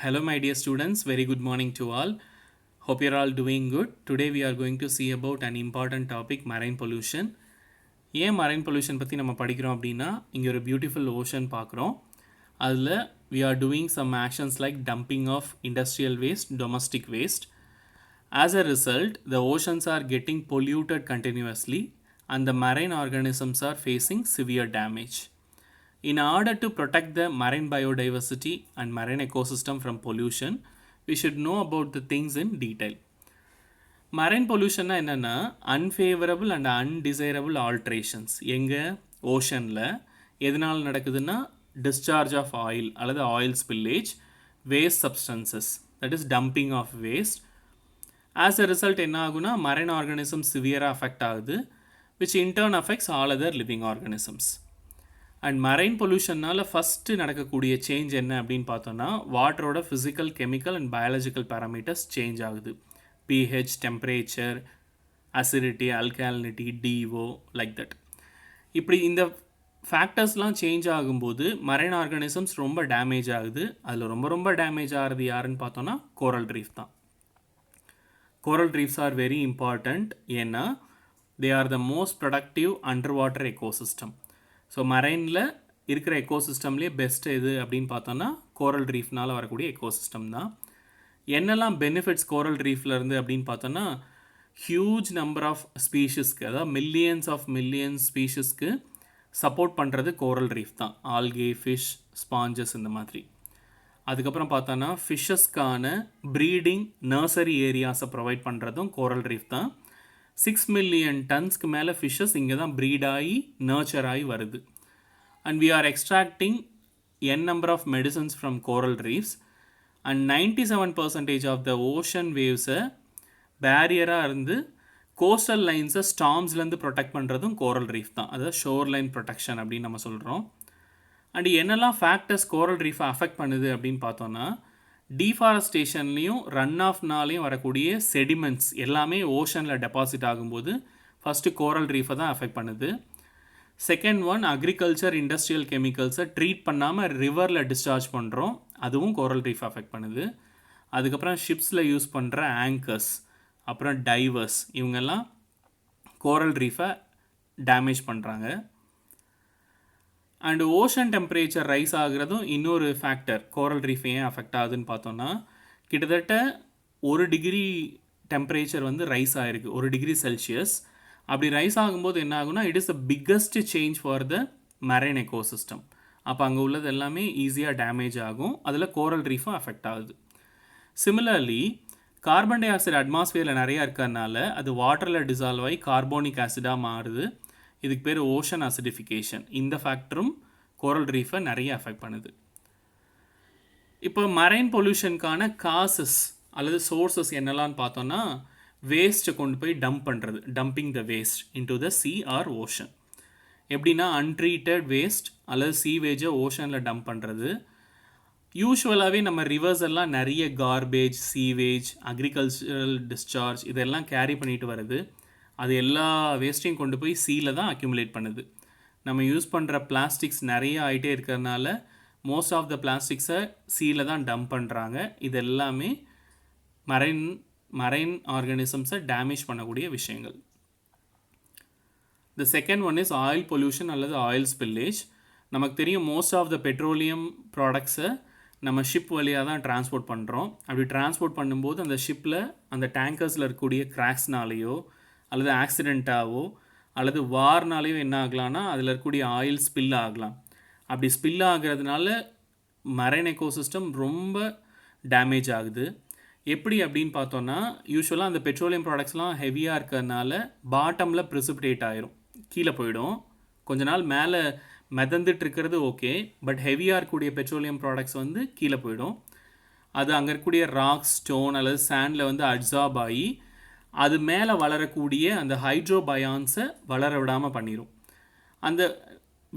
Hello, my dear students. Very good morning to all. Hope you're all doing good. Today we are going to see about an important topic, marine pollution. ஏன் marine pollution பற்றி நம்ம படிக்கிறோம் அப்படின்னா இங்கே ஒரு beautiful ocean பார்க்குறோம். அதில் we are doing some actions like dumping of industrial waste, domestic waste. As a result, the oceans are getting polluted continuously and the marine organisms are facing severe damage. In order to protect the marine biodiversity and marine ecosystem from pollution, we should know about the things in detail. Marine pollution என்னன்னா unfavorable and undesirable alterations எங்க ஓஷனில் எதனால் நடக்குதுன்னா discharge of oil அல்லது oil spillage, waste substances, that is dumping of waste. As a result என்ன ஆகுனா marine organisms severe affect ஆகுது, which in turn affects all other living organisms. And marine பொல்யூஷன்னால் first நடக்கக்கூடிய change என்ன அப்படின்னு பார்த்தோன்னா வாட்டரோட physical chemical and biological parameters change ஆகுது. PH, temperature, acidity, alkalinity, DO, like that. இப்படி இந்த ஃபேக்டர்ஸ்லாம் சேஞ்ச் ஆகும்போது மரைன் ஆர்கானிசம்ஸ் ரொம்ப டேமேஜ் ஆகுது. அதில் ரொம்ப டேமேஜ் ஆகிறது யாருன்னு பார்த்தோன்னா கோரல் ரீஃப் தான். Coral reefs are very important. ஏன்னா they are the most productive underwater ecosystem. So மரைனில் இருக்கிற எக்கோசிஸ்டம்லேயே பெஸ்ட்டு எது அப்படின்னு பார்த்தோன்னா கோரல் ரீஃப்னால் வரக்கூடிய எக்கோசிஸ்டம் தான். என்னெல்லாம் பெனிஃபிட்ஸ் கோரல் ரீஃப்லேருந்து அப்படின்னு பார்த்தோன்னா ஹியூஜ் நம்பர் ஆஃப் ஸ்பீஷஸ்க்கு, அதாவது மில்லியன்ஸ் ஸ்பீஷஸ்க்கு சப்போர்ட் பண்ணுறது கோரல் ரீஃப் தான். ஆல்கே, ஃபிஷ், ஸ்பாஞ்சஸ் இந்த மாதிரி. அதுக்கப்புறம் பார்த்தோன்னா ஃபிஷ்ஷஸ்க்கான ப்ரீடிங் நர்சரி ஏரியாஸை ப்ரொவைட் பண்ணுறதும் கோரல் ரீஃப் தான். 6 million டன்ஸ்க்கு மேலே ஃபிஷ்ஷஸ் இங்கே தான் ப்ரீட் ஆகி நர்ச்சர் ஆகி வருது. And we are extracting number of medicines from coral reefs. And 97% of the ocean வேவ்ஸை பேரியராக இருந்து கோஸ்டல் லைன்ஸை ஸ்டார்ம்ஸ்லேருந்து ப்ரொடெக்ட் பண்ணுறதும் கோரல் ரீஃப் தான். அதாவது ஷோர் லைன் ப்ரொடெக்ஷன் அப்படின்னு நம்ம சொல்கிறோம். அண்ட் என்னெல்லாம் ஃபேக்டர்ஸ் கோரல் ரீஃபை அஃபெக்ட் பண்ணுது அப்படின்னு பார்த்தோன்னா டீஃபாரஸ்டேஷன்லேயும் ரன் ஆஃப்னாலையும் வரக்கூடிய செடிமெண்ட்ஸ் எல்லாமே ஓஷனில் டெபாசிட் ஆகும்போது ஃபஸ்ட்டு கோரல் ரீஃபை தான் அஃபெக்ட் பண்ணுது. செகண்ட் ஒன், அக்ரிகல்ச்சர் இண்டஸ்ட்ரியல் கெமிக்கல்ஸை ட்ரீட் பண்ணாமல் ரிவரில் டிஸ்சார்ஜ் பண்ணுறோம், அதுவும் கோரல் ரீஃப் அஃபெக்ட் பண்ணுது. அதுக்கப்புறம் ஷிப்ஸில் யூஸ் பண்ணுற ஆங்கர்ஸ், அப்புறம் டைவர்ஸ், இவங்கெல்லாம் கோரல் ரீஃபை டேமேஜ் பண்ணுறாங்க. அண்டு ஓஷன் டெம்பரேச்சர் ரைஸ் ஆகுறதும் இன்னொரு ஃபேக்டர் கோரல் ரீஃப் ஏன் அஃபெக்ட் ஆகுதுன்னு பார்த்தோன்னா கிட்டத்தட்ட 1 டிகிரி டெம்பரேச்சர் வந்து ரைஸ் ஆகிருக்கு, 1 டிகிரி செல்சியஸ். அப்படி ரைஸ் ஆகும்போது என்ன ஆகுனா it is the biggest change for the marine ecosystem. அப்போ அங்கே உள்ளது எல்லாமே ஈஸியாக டேமேஜ் ஆகும், அதில் கோரல் ரீஃபும் அஃபெக்ட் ஆகுது. சிமிலர்லி கார்பன் டை ஆக்சைடு அட்மாஸ்பியரில் நிறையா இருக்கிறதுனால அது வாட்டரில் டிசால்வ் ஆகி கார்போனிக் ஆசிடாக மாறுது. இதுக்கு பேர் ஓஷன் அசிடிஃபிகேஷன். இந்த ஃபேக்டரும் கோரல் ரீஃபை நிறைய அஃபெக்ட் பண்ணுது. இப்போ மரைன் பொல்யூஷனுக்கான காசஸ் அல்லது சோர்ஸஸ் என்னெல்லாம்னு பார்த்தோன்னா வேஸ்ட்டை கொண்டு போய் டம்ப் பண்ணுறது, dumping the waste into the C R ocean. எப்படின்னா அன்ட்ரீட்டட் வேஸ்ட் அல்லது சீவேஜை ஓஷனில் டம்ப் பண்ணுறது. யூஸ்வலாகவே நம்ம ரிவர்ஸ் எல்லாம் நிறைய கார்பேஜ், சீவேஜ், அக்ரிகல்ச்சரல் டிஸ்சார்ஜ் இதெல்லாம் கேரி பண்ணிட்டு வருது. அது எல்லா வேஸ்ட்டையும் கொண்டு போய் சீல தான் அக்யூமுலேட் பண்ணுது. நம்ம யூஸ் பண்ணுற பிளாஸ்டிக்ஸ் நிறைய ஆகிட்டே இருக்கிறதுனால மோஸ்ட் ஆஃப் த பிளாஸ்டிக்ஸை சீல தான் டம்ப் பண்ணுறாங்க. இது எல்லாமே மரைன் ஆர்கானிசம்ஸை டேமேஜ் பண்ணக்கூடிய விஷயங்கள். The second one is oil pollution அல்லது ஆயில் ஸ்பில்லேஜ். நமக்கு தெரியும் மோஸ்ட் ஆஃப் த பெட்ரோலியம் ப்ராடக்ட்ஸை நம்ம ஷிப் வழியாக தான் டிரான்ஸ்போர்ட் பண்ணுறோம். அப்படி டிரான்ஸ்போர்ட் பண்ணும்போது அந்த ஷிப்பில் அந்த டேங்கர்ஸில் இருக்கக்கூடிய கிராக்ஸ்னாலேயோ அல்லது ஆக்சிடெண்ட்டாவோ அல்லது வார்னாலேயோ என்ன ஆகலாம்னா அதில் இருக்கக்கூடிய ஆயில் ஸ்பில் ஆகலாம். அப்படி ஸ்பில் ஆகிறதுனால மரைன் எக்கோசிஸ்டம் ரொம்ப டேமேஜ் ஆகுது. எப்படி அப்படின்னு பார்த்தோன்னா யூஸ்வலாக அந்த பெட்ரோலியம் ப்ராடக்ட்ஸ்லாம் ஹெவியாக இருக்கிறதுனால பாட்டமில் ப்ரிசிபிடேட் ஆயிரும், கீழே போயிடும். கொஞ்ச நாள் மேலே மிதந்துட்டு இருக்கிறது ஓகே, பட் ஹெவியாக இருக்கக்கூடிய பெட்ரோலியம் ப்ராடக்ட்ஸ் வந்து கீழே போயிடும். அது அங்கே இருக்கக்கூடிய ராக், ஸ்டோன் அல்லது சாண்டில் வந்து அப்சார்ப் ஆகி அது மேலே வளரக்கூடிய அந்த ஹைட்ரோபயான்ஸை வளர விடாமல் பண்ணிடும். அந்த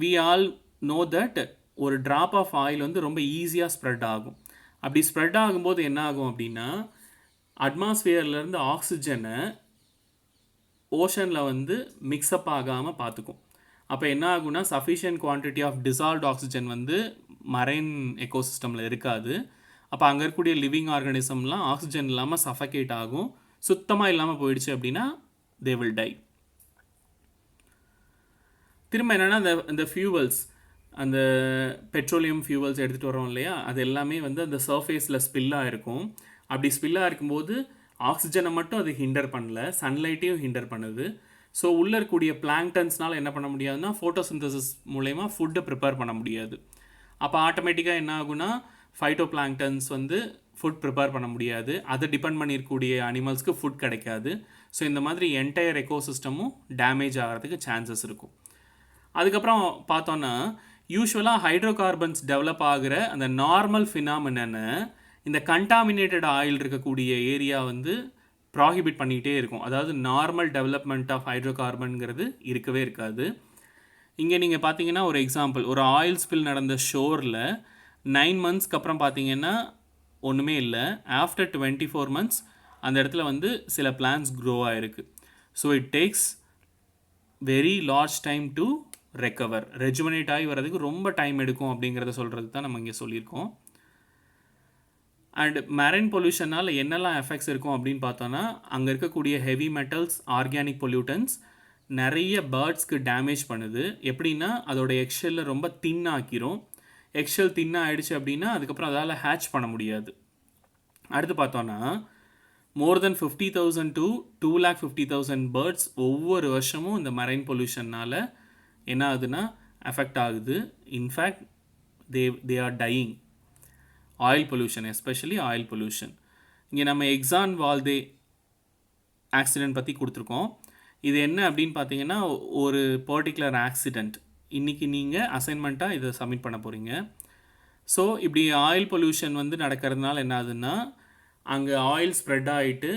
வி ஆல் நோ தட் ஒரு ட்ராப் ஆஃப் ஆயில் வந்து ரொம்ப ஈஸியாக ஸ்ப்ரெட் ஆகும். அப்படி ஸ்ப்ரெட் ஆகும்போது என்ன ஆகும் அப்படின்னா அட்மாஸ்பியர்லேருந்து ஆக்சிஜனை ஓஷனில் வந்து மிக்ஸ்அப் ஆகாமல் பார்த்துக்கும். அப்போ என்ன ஆகும்னா sufficient quantity of dissolved oxygen வந்து மரைன் எக்கோசிஸ்டமில் இருக்காது. அப்போ அங்கே இருக்கக்கூடிய லிவிங் ஆர்கானிசம்லாம் ஆக்சிஜன் இல்லாமல் சஃபகேட் ஆகும். சுத்தமாக இல்லாமல் போயிடுச்சு அப்படின்னா தே வில் டை. திரும்ப என்னென்னா இந்த ஃபியூவல்ஸ், அந்த பெட்ரோலியம் ஃபியூவல்ஸ் எடுத்துகிட்டு வரோம் இல்லையா, அது எல்லாமே வந்து அந்த சர்ஃபேஸில் ஸ்பில்லாக இருக்கும். அப்படி ஸ்பில்லாக இருக்கும்போது ஆக்சிஜனை மட்டும் அது ஹிண்டர் பண்ணல, சன்லைட்டையும் ஹிண்டர் பண்ணுது. ஸோ உள்ளே இருக்கக்கூடிய பிளாங்டன்ஸ்னால் என்ன பண்ண முடியாதுன்னா ஃபோட்டோசிந்தசிஸ் மூலயமா ஃபுட்டை ப்ரிப்பேர் பண்ண முடியாது. அப்போ ஆட்டோமேட்டிக்காக என்ன ஆகுனா ஃபைட்டோ பிளாங்டன்ஸ் வந்து ஃபுட் ப்ரிப்பேர் பண்ண முடியாது, அதை டிபெண்ட் பண்ணியிருக்கக்கூடிய அனிமல்ஸ்க்கு ஃபுட் கிடைக்காது. ஸோ இந்த மாதிரி என்டையர் எக்கோசிஸ்டமும் டேமேஜ் ஆகிறதுக்கு சான்சஸ் இருக்கும். அதுக்கப்புறம் பார்த்தோன்னா யூஸ்வலாக ஹைட்ரோ கார்பன்ஸ் டெவலப் ஆகிற அந்த நார்மல் ஃபினாமினனை இந்த கண்டாமினேட்டட் ஆயில் இருக்கக்கூடிய ஏரியா வந்து ப்ராஹிபிட் பண்ணிக்கிட்டே இருக்கும். அதாவது நார்மல் டெவலப்மெண்ட் ஆஃப் ஹைட்ரோ கார்பன்கிறது இருக்கவே இருக்காது. இங்கே நீங்கள் பார்த்தீங்கன்னா ஒரு எக்ஸாம்பிள், ஒரு ஆயில் ஸ்பில் நடந்த ஷோரில் 9 monthsக்கு அப்புறம் பார்த்தீங்கன்னா ஒன்றுமே இல்லை. ஆஃப்டர் 24 months அந்த இடத்துல வந்து சில பிளான்ஸ் க்ரோ ஆகிருக்கு. So it takes very large time to recover, rejuvenate ஆகி வர்றதுக்கு ரொம்ப டைம் எடுக்கும் அப்படிங்கிறத சொல்கிறது தான் நம்ம இங்கே சொல்லியிருக்கோம். அண்ட் மெரைன் பொல்யூஷனால் என்னெல்லாம் எஃபெக்ட்ஸ் இருக்கும் அப்படின்னு பார்த்தோன்னா, அங்கே இருக்கக்கூடிய ஹெவி மெட்டல்ஸ், ஆர்கானிக் பொல்யூட்டன்ஸ் நிறைய பேர்ட்ஸ்க்கு டேமேஜ் பண்ணுது. எப்படின்னா அதோட எக்ஷெல்லில் ரொம்ப தின்னாக்கிரும். எக்ஷெல் தின்னாக ஆகிடுச்சு அப்படின்னா அதுக்கப்புறம் அதால் ஹேட்ச் பண்ண முடியாது. அடுத்து பார்த்தோன்னா more than 50,000 to 250,000 பேர்ட்ஸ் ஒவ்வொரு வருஷமும் இந்த மெரைன் பொல்யூஷன்னால் என்ன ஆகுதுன்னா அஃபெக்ட் ஆகுது. In fact they are dyeing. Oil pollution, especially oil pollution. இங்கே நம்ம எக்ஸான் வால்தே ஆக்சிடெண்ட் பற்றி கொடுத்துருக்கோம். இது என்ன அப்படின்னு பார்த்தீங்கன்னா ஒரு பர்டிகுலர் ஆக்சிடெண்ட். இன்றைக்கி நீங்கள் அசைன்மெண்ட்டாக இதை சப்மிட் பண்ண போகிறீங்க. ஸோ இப்படி ஆயில் பொல்யூஷன் வந்து நடக்கிறதுனால என்ன ஆகுதுன்னா அங்கே ஆயில் ஸ்ப்ரெட் ஆகிட்டு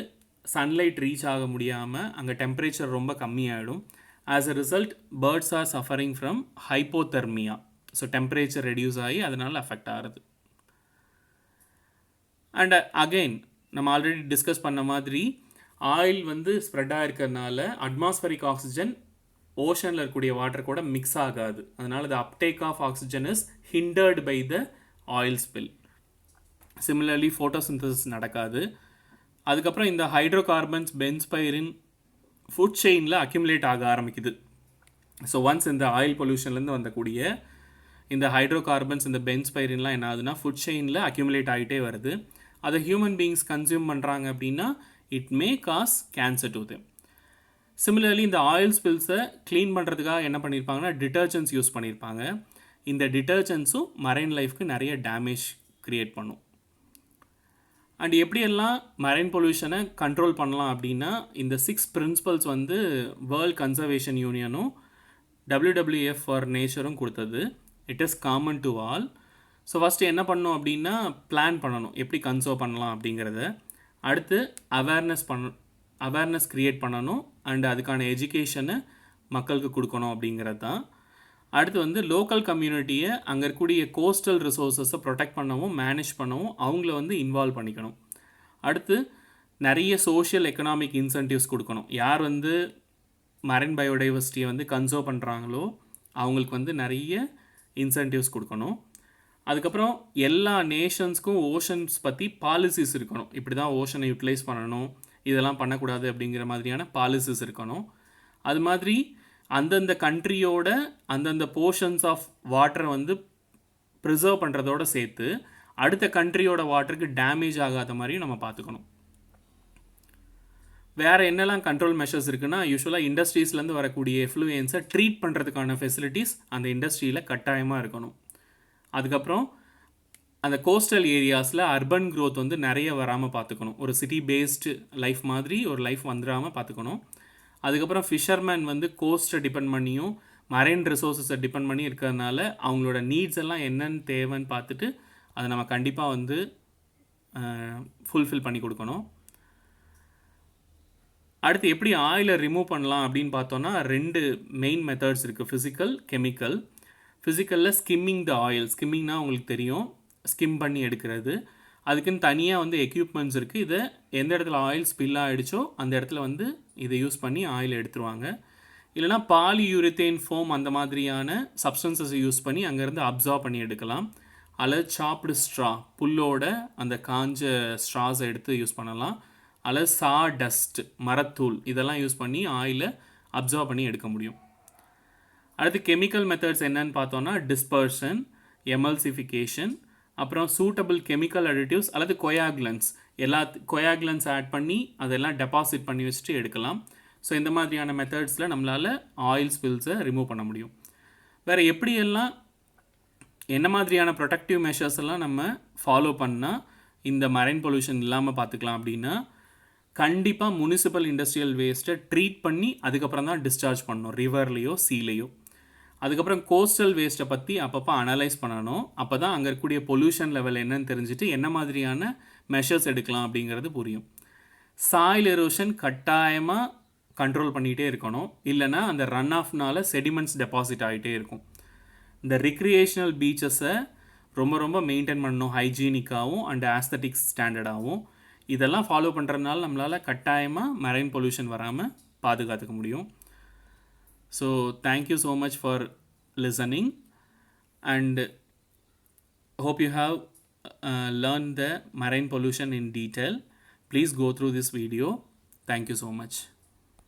சன்லைட் ரீச் ஆக முடியாமல் அங்கே டெம்பரேச்சர் ரொம்ப கம்மியாகிடும். As a result birds are suffering from hypothermia. So temperature reduce ஆகி அதனால் அஃபெக்ட் ஆகிறது. அண்ட் அகெயின் நம்ம ஆல்ரெடி டிஸ்கஸ் பண்ண மாதிரி ஆயில் வந்து ஸ்ப்ரெட் ஆகிருக்கிறதுனால அட்மாஸ்பரிக் ஆக்சிஜன் ஓஷனில் இருக்கக்கூடிய வாட்டர் கூட மிக்ஸ் ஆகாது. அதனால் the uptake of oxygen is hindered by the oil spill. Similarly photosynthesis நடக்காது. அதுக்கப்புறம் இந்த ஹைட்ரோ கார்பன்ஸ், பென்ஸ்பைரின் ஃபுட் செயினில் அக்யூமுலேட் ஆக ஆரம்பிக்குது. ஸோ ஒன்ஸ் இந்த ஆயில் பொல்யூஷன்லேருந்து வந்தக்கூடிய இந்த ஹைட்ரோ கார்பன்ஸ், இந்த பென்ஸ்பைரின்லாம் என்ன ஆகுதுன்னா ஃபுட் செயினில் அக்யூமுலேட் ஆகிட்டே வருது. அதை ஹியூமன் பீயிங்ஸ் கன்சியூம் பண்ணுறாங்க அப்படின்னா it may cos cancer to them. Similarly இந்த ஆயில் ஸ்பில்ஸை க்ளீன் பண்ணுறதுக்காக என்ன பண்ணியிருப்பாங்கன்னா டிட்டர்ஜென்ட்ஸ் யூஸ் பண்ணியிருப்பாங்க. இந்த டிட்டர்ஜென்ட்ஸும் மரைன் லைஃப்க்கு நிறைய டேமேஜ் க்ரியேட் பண்ணும். அண்ட் எப்படியெல்லாம் மரைன் பொல்யூஷனை கண்ட்ரோல் பண்ணலாம் அப்படின்னா இந்த 6 பிரின்சிபல்ஸ் வந்து வேர்ல்ட் கன்சர்வேஷன் யூனியனும் WWF ஃபார் நேச்சரும் கொடுத்தது. It is common to all. So first என்ன பண்ணணும் அப்படின்னா பிளான் பண்ணணும் எப்படி கன்சர்வ் பண்ணலாம் அப்படிங்கிறத. அடுத்து அவேர்னஸ் க்ரியேட் பண்ணணும் அண்ட் அதுக்கான எஜுகேஷனை மக்களுக்கு கொடுக்கணும் அப்படிங்கிறது தான். அடுத்து வந்து லோக்கல் கம்யூனிட்டியை அங்கே இருக்கக்கூடிய கோஸ்டல் ரிசோர்ஸஸை ப்ரொடெக்ட் பண்ணவும் மேனேஜ் பண்ணவும் அவங்கள வந்து இன்வால்வ் பண்ணிக்கணும். அடுத்து நிறைய சோஷியல் எக்கனாமிக் இன்சென்டிவ்ஸ் கொடுக்கணும். யார் வந்து மரைன் பயோடைவர்சிட்டியை வந்து கன்சர்வ் பண்ணுறாங்களோ அவங்களுக்கு வந்து நிறைய இன்சென்டிவ்ஸ் கொடுக்கணும். அதுக்கப்புறம் எல்லா நேஷன்ஸ்க்கும் ஓஷன்ஸ் பற்றி பாலிசிஸ் இருக்கணும். இப்படி தான் ஓஷனை யூட்டிலைஸ் பண்ணணும், இதெல்லாம் பண்ணக்கூடாது அப்படிங்கிற மாதிரியான பாலிசிஸ் இருக்கணும். அது மாதிரி அந்தந்த கண்ட்ரியோட அந்தந்த போர்ஷன்ஸ் ஆஃப் வாட்டரை வந்து ப்ரிசர்வ் பண்ணுறதோடு சேர்த்து அடுத்த கண்ட்ரியோட வாட்டருக்கு டேமேஜ் ஆகாத மாதிரியும் நம்ம பார்த்துக்கணும். வேறு என்னெல்லாம் கண்ட்ரோல் மெஷர்ஸ் இருக்குன்னா யூஸ்வலாக இண்டஸ்ட்ரீஸ்லேருந்து வரக்கூடிய எஃப்ளூயன்ஸை ட்ரீட் பண்ணுறதுக்கான ஃபெசிலிட்டிஸ் அந்த இண்டஸ்ட்ரியில் கட்டாயமாக இருக்கணும். அதுக்கப்புறம் அந்த கோஸ்டல் ஏரியாஸில் அர்பன் க்ரோத் வந்து நிறைய வராமல் பார்த்துக்கணும். ஒரு சிட்டி பேஸ்டு லைஃப் மாதிரி ஒரு லைஃப் வந்துடாமல் பார்த்துக்கணும். அதுக்கப்புறம் ஃபிஷர்மேன் வந்து கோஸ்ட்டை டிபெண்ட் பண்ணியும் மரைன் ரிசோர்ஸஸை டிபெண்ட் பண்ணி இருக்கிறதுனால அவங்களோட நீட்ஸ் எல்லாம் என்னென்னு தேவைன்னு பார்த்துட்டு அதை நம்ம கண்டிப்பாக வந்து ஃபுல்ஃபில் பண்ணி கொடுக்கணும். அடுத்து எப்படி ஆயிலை ரிமூவ் பண்ணலாம் அப்படின்னு பார்த்தோன்னா 2 மெயின் மெத்தட்ஸ் இருக்குது, ஃபிசிக்கல், கெமிக்கல். ஃபிசிக்கலில் ஸ்கிம்மிங் த ஆயில். ஸ்கிம்மிங்னா உங்களுக்கு தெரியும், ஸ்கிம் பண்ணி எடுக்கிறது. அதுக்குன்னு தனியாக வந்து எக்யூப்மெண்ட்ஸ் இருக்குது. இதை எந்த இடத்துல ஆயில் ஸ்பில் ஆகிடுச்சோ அந்த இடத்துல வந்து இதை யூஸ் பண்ணி ஆயில் எடுத்துருவாங்க. இல்லைனா பாலியூரித்தேன் ஃபோம் அந்த மாதிரியான சப்ஸ்டன்சஸை யூஸ் பண்ணி அங்கேருந்து அப்சார்ப் பண்ணி எடுக்கலாம். அல்லது சாப்டு ஸ்ட்ரா, புல்லோட அந்த காஞ்ச ஸ்ட்ராஸை எடுத்து யூஸ் பண்ணலாம். அல்லது சா டஸ்ட், மரத்தூள், இதெல்லாம் யூஸ் பண்ணி ஆயிலை அப்சர்வ் பண்ணி எடுக்க முடியும். அடுத்து கெமிக்கல் மெத்தட்ஸ் என்னன்னு பார்த்தோன்னா டிஸ்பர்ஷன், எமல்சிஃபிகேஷன், அப்புறம் சூட்டபிள் கெமிக்கல் அடிட்டிவ்ஸ் அல்லது கொயாகுலன்ஸ், கொயாகுலன்ஸ் ஆட் பண்ணி அதெல்லாம் டெபாசிட் பண்ணி வச்சுட்டு எடுக்கலாம். ஸோ இந்த மாதிரியான மெத்தட்ஸில் நம்மளால் ஆயில் ஸ்பில்ஸை ரிமூவ் பண்ண முடியும். வேறு எப்படியெல்லாம் என்ன மாதிரியான ப்ரொடக்டிவ் மெஷர்ஸ் எல்லாம் நம்ம ஃபாலோ பண்ணால் இந்த மரைன் பொல்யூஷன் இல்லாமல் பார்த்துக்கலாம் அப்படின்னா, கண்டிப்பாக முனிசிபல் இண்டஸ்ட்ரியல் வேஸ்ட்டை ட்ரீட் பண்ணி அதுக்கப்புறம் தான் டிஸ்சார்ஜ் பண்ணணும், ரிவர்லேயோ சீலேயோ. அதுக்கப்புறம் கோஸ்டல் வேஸ்ட்டை பற்றி அப்பப்போ அனலைஸ் பண்ணணும். அப்போ தான் அங்கே இருக்கக்கூடிய பொல்யூஷன் லெவல் என்னன்னு தெரிஞ்சுட்டு என்ன மாதிரியான மெஷர்ஸ் எடுக்கலாம் அப்படிங்கிறது புரியும். சாயில் எரோஷன் கட்டாயமாக கண்ட்ரோல் பண்ணிகிட்டே இருக்கணும், இல்லைனா அந்த ரன் ஆஃப்னால செடிமெண்ட்ஸ் டெபாசிட் ஆகிட்டே இருக்கும். இந்த ரிக்ரியேஷனல் பீச்சஸை ரொம்ப ரொம்ப மெயின்டைன் பண்ணணும், ஹைஜீனிக்காகவும் அண்ட் ஆஸ்தட்டிக்ஸ் ஸ்டாண்டர்டாகவும். இதெல்லாம் ஃபாலோ பண்ணுறதுனால நம்மளால் கட்டாயமாக மரைன் பொல்யூஷன் வராமல் பாதுகாத்துக்க முடியும். So thank you so much for listening, and hope you have learned the marine pollution in detail. Please go through this video. Thank you so much.